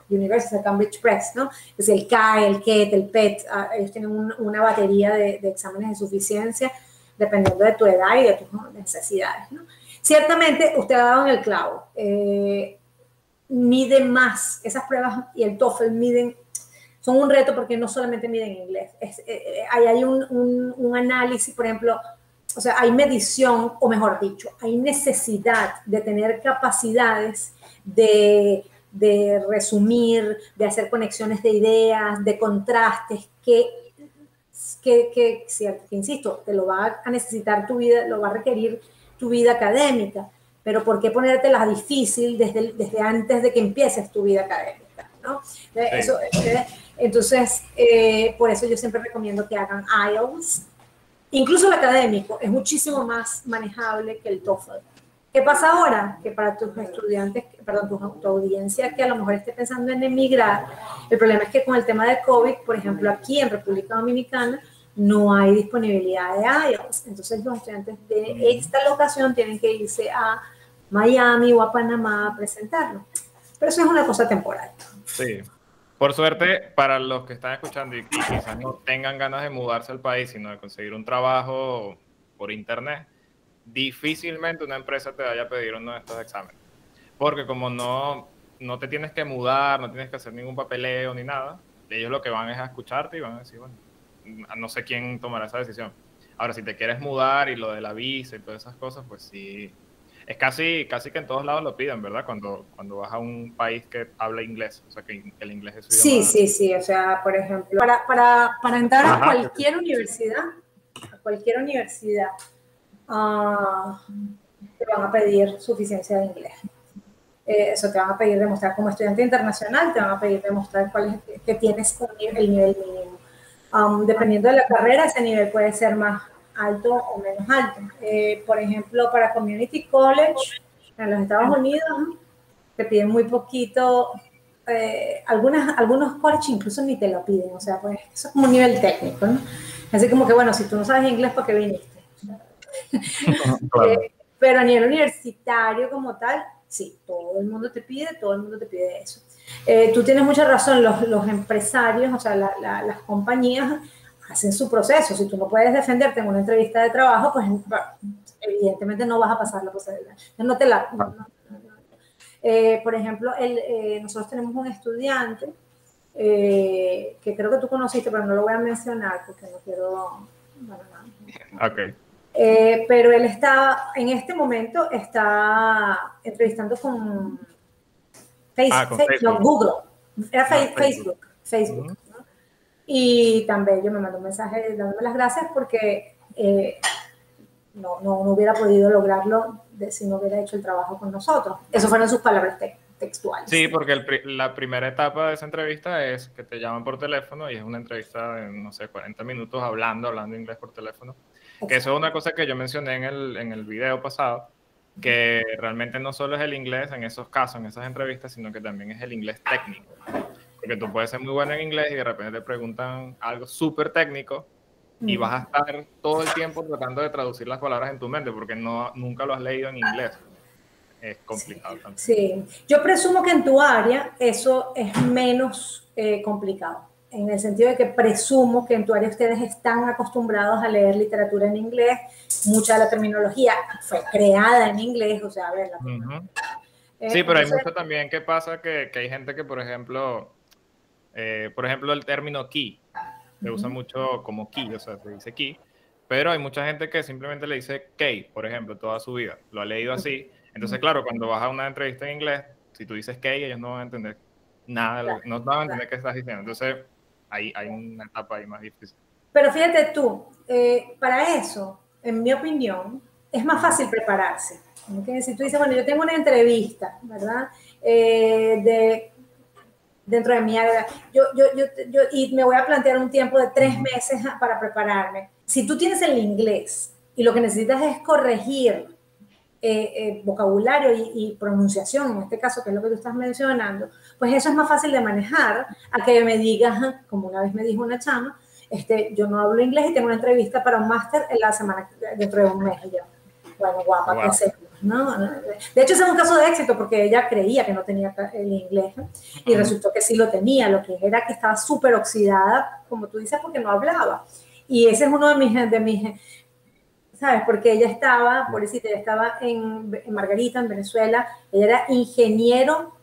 B: University, Cambridge Press, ¿no? Es el CAE, el KET, el PET. Ellos tienen una batería de exámenes de suficiencia dependiendo de tu edad y de tus necesidades, ¿no? Ciertamente, usted ha dado en el clavo. Mide más, esas pruebas y el TOEFL son un reto porque no solamente miden inglés. Ahí hay un análisis, por ejemplo, o sea, hay medición, o mejor dicho, hay necesidad de tener capacidades de resumir, de hacer conexiones de ideas, de contrastes, que que, insisto, te lo va a necesitar tu vida, lo va a requerir tu vida académica, pero ¿por qué ponértela difícil desde antes de que empieces tu vida académica? ¿No? Eso, entonces, por eso yo siempre recomiendo que hagan IELTS. Incluso el académico es muchísimo más manejable que el TOEFL. ¿Qué pasa ahora? Que para tus estudiantes, perdón, tu audiencia que a lo mejor esté pensando en emigrar, el problema es que con el tema de COVID, por ejemplo, aquí en República Dominicana, no hay disponibilidad de IELTS. Entonces los estudiantes de esta locación tienen que irse a Miami o a Panamá a presentarlo. Pero eso es una cosa temporal.
A: Sí. Por suerte, para los que están escuchando y quizás no tengan ganas de mudarse al país, sino de conseguir un trabajo por internet, difícilmente una empresa te vaya a pedir uno de estos exámenes. Porque como no te tienes que mudar, no tienes que hacer ningún papeleo ni nada, ellos lo que van es a escucharte y van a decir, bueno, no sé quién tomará esa decisión. Ahora, si te quieres mudar y lo de la visa y todas esas cosas, pues sí. Es casi que en todos lados lo piden, ¿verdad? Cuando vas a un país que habla inglés, o sea, que el inglés es su idioma.
B: Sí. O sea, por ejemplo, para entrar a cualquier universidad, te van a pedir suficiencia de inglés. Eso te van a pedir demostrar como estudiante internacional, te van a pedir demostrar que tienes el nivel mínimo. Dependiendo de la carrera, ese nivel puede ser más alto o menos alto. Por ejemplo, para Community College en los Estados Unidos te piden muy poquito. Algunos colleges incluso ni te lo piden, o sea, pues eso es como un nivel técnico, ¿no? Así como que, bueno, si tú no sabes inglés, ¿por qué viniste? Claro. Pero a nivel universitario como tal, sí, todo el mundo te pide eso. Tú tienes mucha razón, los empresarios, o sea, las compañías hacen su proceso. Si tú no puedes defenderte en una entrevista de trabajo, pues evidentemente no vas a pasar la posibilidad. Por ejemplo, nosotros tenemos un estudiante que creo que tú conociste, pero no lo voy a mencionar porque no quiero... Bueno, no.
A: Ok.
B: Pero él en este momento está entrevistando con Facebook. No, Google. Era Facebook. ¿No? Y también yo me mandó un mensaje dándome las gracias porque no hubiera podido lograrlo si no hubiera hecho el trabajo con nosotros. Esas fueron sus palabras textuales.
A: Sí, porque la primera etapa de esa entrevista es que te llaman por teléfono y es una entrevista de, no sé, 40 minutos hablando inglés por teléfono. Que eso es una cosa que yo mencioné en el video pasado, que realmente no solo es el inglés en esos casos, en esas entrevistas, sino que también es el inglés técnico. Porque tú puedes ser muy bueno en inglés y de repente te preguntan algo súper técnico y vas a estar todo el tiempo tratando de traducir las palabras en tu mente porque nunca lo has leído en inglés. Es complicado también.
B: Sí, yo presumo que en tu área eso es menos complicado, en el sentido de que presumo que en tu área ustedes están acostumbrados a leer literatura en inglés, mucha de la terminología fue creada en inglés, o sea, a ver,
A: sí, pero hay mucho también que pasa que hay gente que, por ejemplo, el término key, se usa mucho como key, o sea, se dice key, pero hay mucha gente que simplemente le dice key, por ejemplo, toda su vida, lo ha leído así. Entonces, claro, cuando vas a una entrevista en inglés, si tú dices key, ellos no van a entender nada, no van a entender qué estás diciendo. Entonces, hay una etapa ahí más difícil.
B: Pero fíjate tú, para eso, en mi opinión, es más fácil prepararse. ¿Okay? Si tú dices, bueno, yo tengo una entrevista, ¿verdad? Dentro de mi área, y me voy a plantear un tiempo de 3 meses para prepararme. Si tú tienes el inglés y lo que necesitas es corregir vocabulario y pronunciación, en este caso, que es lo que tú estás mencionando, pues eso es más fácil de manejar a que me digas, como una vez me dijo una chama, yo no hablo inglés y tengo una entrevista para un máster en la semana, dentro de un mes. Y yo, bueno, guapa, ¿qué hacemos? ¿No? De hecho, ese es un caso de éxito porque ella creía que no tenía el inglés y resultó que sí lo tenía, lo que era que estaba súper oxidada, como tú dices, porque no hablaba. Y ese es uno de mis ¿sabes? Porque ella estaba, pobrecita, ella estaba en Margarita, en Venezuela, ella era ingeniero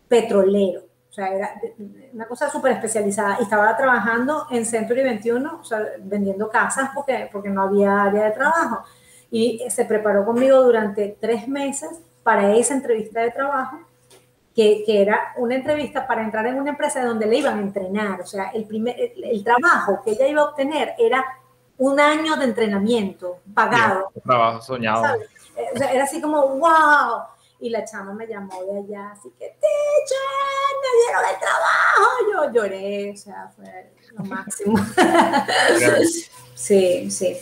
B: petrolero, o sea, era una cosa súper especializada y estaba trabajando en Century 21, o sea, vendiendo casas porque no había área de trabajo. Y se preparó conmigo durante 3 meses para esa entrevista de trabajo que era una entrevista para entrar en una empresa donde le iban a entrenar. O sea, el trabajo que ella iba a obtener era un año de entrenamiento pagado.
A: Un trabajo soñado.
B: ¿Sabes? O sea, era así como, wow. Y la chama me llamó de allá, así que, teacher, me dieron el trabajo. Yo lloré, o sea, fue lo máximo. Sí, sí.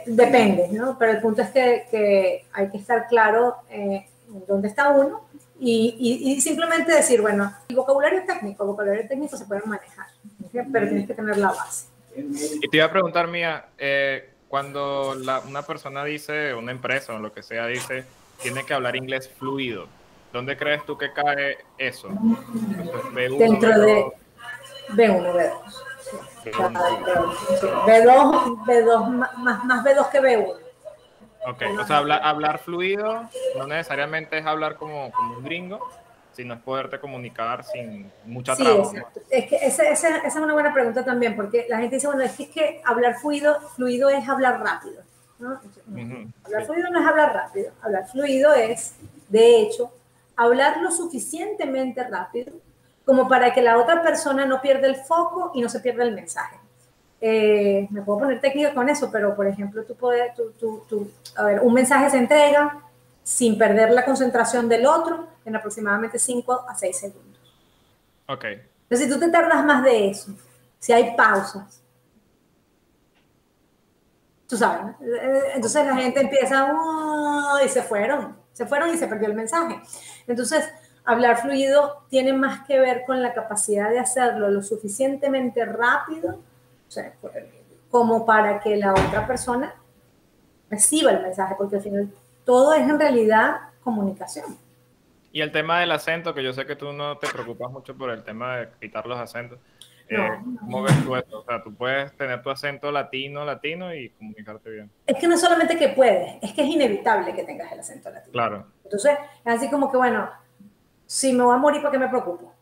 B: Depende, ¿no? Pero el punto es que hay que estar claro dónde está uno y simplemente decir, bueno, el vocabulario técnico se puede manejar, ¿okay? Pero tienes que tener la base.
A: Y te iba a preguntar, Mía, cuando una persona dice, una empresa o lo que sea, dice, tiene que hablar inglés fluido, ¿dónde crees tú que cae eso? B1,
B: dentro
A: B2,
B: de B1, B2. B2 más B2 que B1.
A: Ok, o sea, hablar fluido no necesariamente es hablar como un gringo, sino es poderte comunicar sin mucha
B: Sí,
A: traba.
B: exacto. Es que esa es una buena pregunta también, porque la gente dice, bueno, es que hablar fluido es hablar rápido, ¿no? Hablar fluido no es hablar rápido. Hablar fluido es, de hecho, hablar lo suficientemente rápido como para que la otra persona no pierda el foco y no se pierda el mensaje. Me puedo poner técnica con eso, pero por ejemplo, a ver, un mensaje se entrega sin perder la concentración del otro en aproximadamente 5 a 6 segundos.
A: Ok.
B: Entonces, si tú te tardas más de eso, si hay pausas, tú sabes, entonces la gente empieza, y se fueron y se perdió el mensaje. Entonces, hablar fluido tiene más que ver con la capacidad de hacerlo lo suficientemente rápido, o sea, como para que la otra persona reciba el mensaje, porque al final todo es en realidad comunicación.
A: Y el tema del acento, que yo sé que tú no te preocupas mucho por el tema de quitar los acentos. ¿Cómo ves tú eso? O sea, tú puedes tener tu acento latino y comunicarte bien.
B: Es que no solamente que puedes, es que es inevitable que tengas el acento latino.
A: Claro.
B: Entonces, es así como que, bueno, si me voy a morir, ¿para qué me preocupo?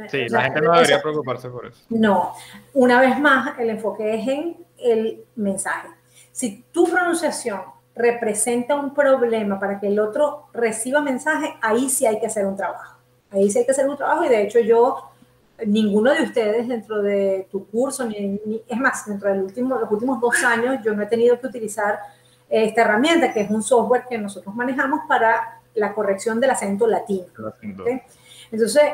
A: Sí, la gente no debería preocuparse por eso.
B: No, una vez más, el enfoque es en el mensaje. Si tu pronunciación representa un problema para que el otro reciba mensaje, ahí sí hay que hacer un trabajo. Ahí sí hay que hacer un trabajo y de hecho ninguno de ustedes dentro de tu curso, es más, dentro de los últimos 2 años, yo no he tenido que utilizar esta herramienta, que es un software que nosotros manejamos para la corrección del acento latino. ¿Okay? Entonces,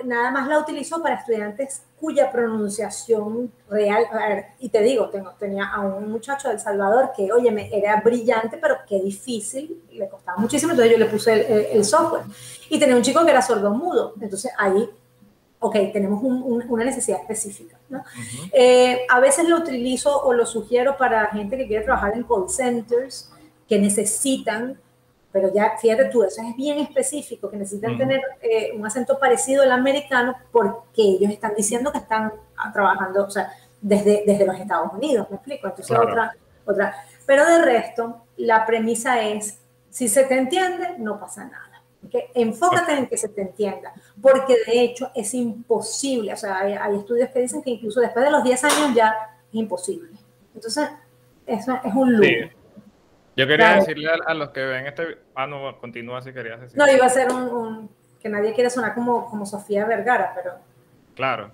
B: nada más la utilizo para estudiantes cuya pronunciación real, a ver, y te digo, tenía a un muchacho de El Salvador que, oye, era brillante, pero qué difícil, le costaba muchísimo, entonces yo le puse el software. Y tenía un chico que era sordomudo, entonces ahí, ok, tenemos una necesidad específica, ¿no? A veces lo utilizo o lo sugiero para gente que quiere trabajar en call centers, que necesitan, pero ya fíjate tú, eso es bien específico, que necesitan tener un acento parecido al americano porque ellos están diciendo que están trabajando, o sea, desde los Estados Unidos, ¿me explico? Entonces claro. otra. Pero de resto, la premisa es, si se te entiende, no pasa nada. ¿Okay? Enfócate en que se te entienda, porque de hecho es imposible, o sea, hay estudios que dicen que incluso después de los 10 años ya es imposible. Entonces, eso es un loop.
A: Sí. Yo quería decirle a los que ven este... no, continúa si querías decir.
B: No, iba a ser que nadie quiere sonar como Sofía Vergara, pero...
A: Claro.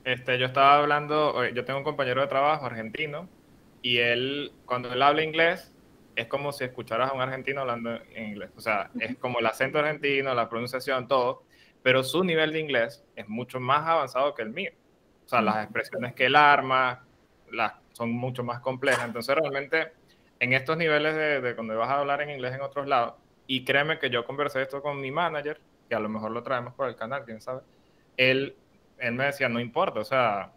A: Yo estaba hablando, yo tengo un compañero de trabajo argentino, y cuando él habla inglés, es como si escucharas a un argentino hablando en inglés. O sea, es como el acento argentino, la pronunciación, todo, pero su nivel de inglés es mucho más avanzado que el mío. O sea, las expresiones que él arma son mucho más complejas. Entonces, realmente, en estos niveles de cuando vas a hablar en inglés en otros lados, y créeme que yo conversé esto con mi manager, que a lo mejor lo traemos por el canal, quién sabe, él me decía, no importa, o sea,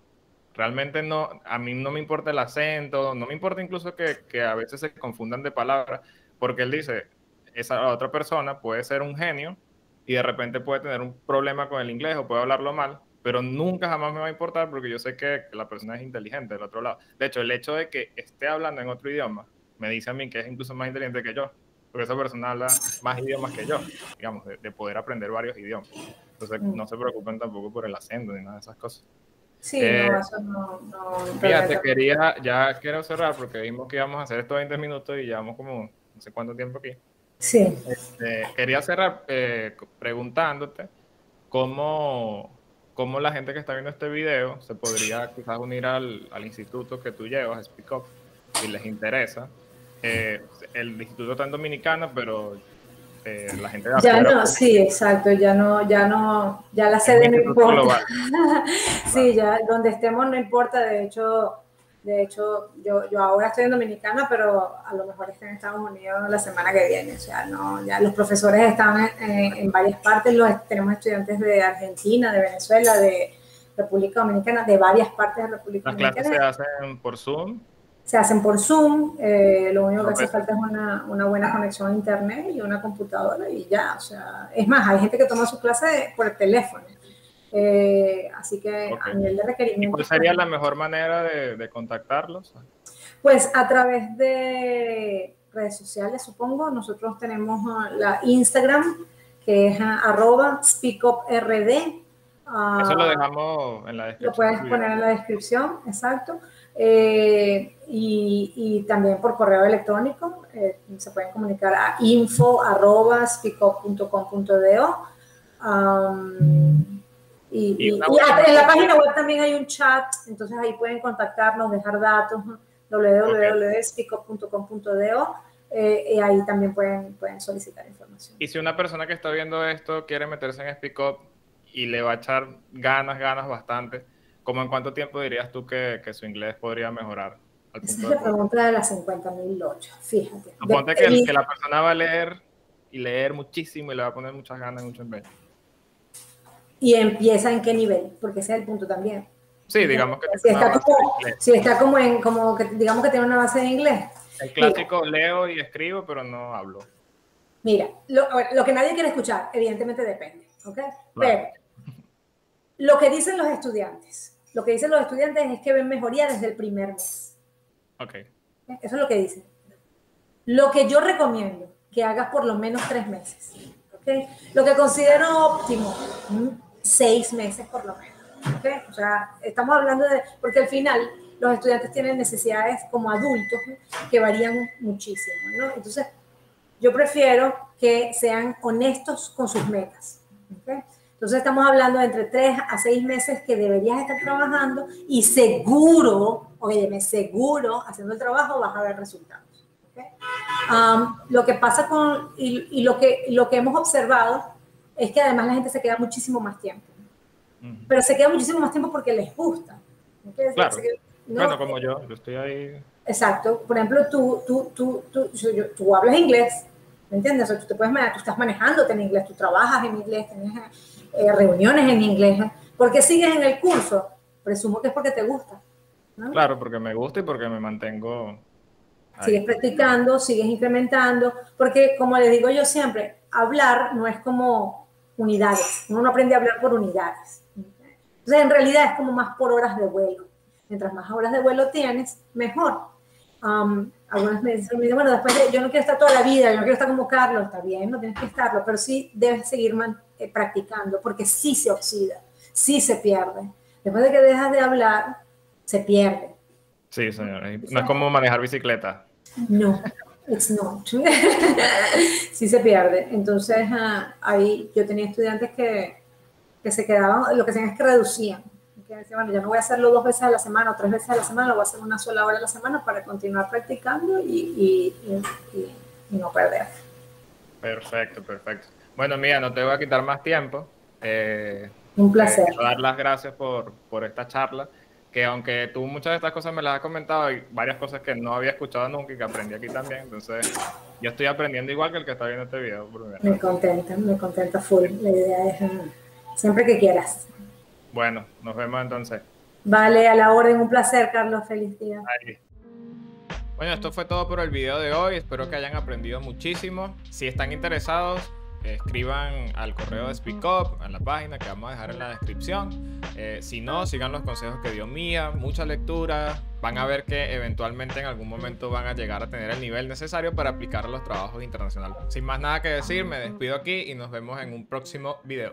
A: realmente no, a mí no me importa el acento, no me importa incluso que a veces se confundan de palabras, porque él dice, esa otra persona puede ser un genio y de repente puede tener un problema con el inglés o puede hablarlo mal, pero nunca jamás me va a importar porque yo sé que la persona es inteligente del otro lado. De hecho, el hecho de que esté hablando en otro idioma me dice a mí que es incluso más inteligente que yo, porque esa persona habla más idiomas que yo, digamos, de poder aprender varios idiomas. Entonces, no se preocupen tampoco por el acento ni nada de esas cosas.
B: Sí, no, eso no
A: fíjate, ya quiero cerrar porque vimos que íbamos a hacer estos 20 minutos y llevamos como no sé cuánto tiempo aquí.
B: Sí.
A: Quería cerrar preguntándote cómo la gente que está viendo este video se podría quizás unir al instituto que tú llevas, Speak Up, si les interesa. El instituto está en Dominicana, pero la gente de
B: Ya
A: afuera...
B: no, sí, exacto, ya la
A: Es un
B: sede no
A: instituto
B: importa.
A: global.
B: Sí, ya donde estemos no importa, de hecho yo ahora estoy en Dominicana, pero a lo mejor estoy en Estados Unidos la semana que viene, o sea, no, ya los profesores están en varias partes, tenemos estudiantes de Argentina, de Venezuela, de República Dominicana, de varias partes de República
A: Las clases se
B: Dominicana.
A: hacen por Zoom.
B: Se hacen por Zoom, lo único que hace falta es una buena conexión a internet y una computadora y ya, o sea, es más, hay gente que toma sus clases por el teléfono, así que
A: Okay.
B: a nivel de requerimientos...
A: ¿Y cuál sería la mejor manera de contactarlos?
B: Pues a través de redes sociales, supongo. Nosotros tenemos la Instagram, que es @speakuprd.
A: Eso lo dejamos en la descripción.
B: Lo puedes poner en la descripción, exacto. Y también por correo electrónico, se pueden comunicar a info@speakup.com.do. Y en la página web también hay un chat, entonces ahí pueden contactarnos, dejar datos, www.speakup.com.do, y ahí también pueden solicitar información.
A: Y si una persona que está viendo esto quiere meterse en Speak Up y le va a echar ganas bastante, ¿cómo en cuánto tiempo dirías tú que su inglés podría mejorar?
B: Esa es la pregunta de las 50.000 lochas, fíjate.
A: Suponte que la persona va a leer y leer muchísimo y le va a poner muchas ganas y mucho empeño.
B: ¿Y empieza en qué nivel? Porque ese es el punto también.
A: Sí, digamos que
B: si está como que digamos que tiene una base de inglés.
A: El clásico, mira, leo y escribo, pero no hablo.
B: Mira, lo que nadie quiere escuchar, evidentemente depende, ¿ok? Claro. Pero lo que dicen los estudiantes es que ven mejoría desde el primer mes.
A: Ok.
B: Eso es lo que dicen. Lo que yo recomiendo, que hagas por lo menos 3 meses, ¿ok? Lo que considero óptimo, 6 meses por lo menos. ¿Okay? O sea, estamos hablando porque al final los estudiantes tienen necesidades como adultos, ¿no?, que varían muchísimo, ¿no? Entonces, yo prefiero que sean honestos con sus metas, ¿okay? Entonces, estamos hablando de entre 3 a 6 meses que deberías estar trabajando y seguro, seguro, haciendo el trabajo vas a ver resultados, ¿okay? Lo que pasa y lo que hemos observado es que además la gente se queda muchísimo más tiempo. Pero se queda muchísimo más tiempo porque les gusta.
A: Claro. Bueno, como yo estoy ahí.
B: Exacto. Por ejemplo, tú hablas inglés, ¿me entiendes? O sea, tú estás manejándote en inglés, tú trabajas en inglés, tienes reuniones en inglés. ¿Por qué sigues en el curso? Presumo que es porque te gusta, ¿no?
A: Claro, porque me gusta y porque me mantengo ahí.
B: Sigues practicando, sigues incrementando, porque como les digo yo siempre, hablar no es como unidades, uno no aprende a hablar por unidades. Entonces, en realidad es como más por horas de vuelo. Mientras más horas de vuelo tienes, mejor. Algunas me dicen, bueno, después yo no quiero estar toda la vida, yo no quiero estar como Carlos, está bien, no tienes que estarlo, pero sí debes seguir practicando, porque sí se oxida, sí se pierde. Después de que dejas de hablar, se pierde.
A: Sí, señor. No es como manejar bicicleta.
B: No, it's not. Sí se pierde. Entonces, ahí yo tenía estudiantes que se quedaban, lo que hacían es que reducían. Que decían, bueno, yo no voy a hacerlo 2 veces a la semana o 3 veces a la semana, lo voy a hacer una sola hora a la semana para continuar practicando y no perder.
A: Perfecto. Bueno, Mía, no te voy a quitar más tiempo.
B: Un placer.
A: Quiero dar las gracias por esta charla, que aunque tú muchas de estas cosas me las has comentado, hay varias cosas que no había escuchado nunca y que aprendí aquí también. Entonces, yo estoy aprendiendo igual que el que está viendo este video.
B: Me contenta full. La idea es siempre que quieras.
A: Bueno, nos vemos entonces.
B: Vale, a la orden. Un placer, Carlos. Feliz día.
A: Bye. Bueno, esto fue todo por el video de hoy. Espero que hayan aprendido muchísimo. Si están interesados, escriban al correo de Speak Up, a la página que vamos a dejar en la descripción. Si no, sigan los consejos que dio Mía, mucha lectura. Van a ver que eventualmente en algún momento van a llegar a tener el nivel necesario para aplicar a los trabajos internacionales. Sin más nada que decir, me despido aquí y nos vemos en un próximo video.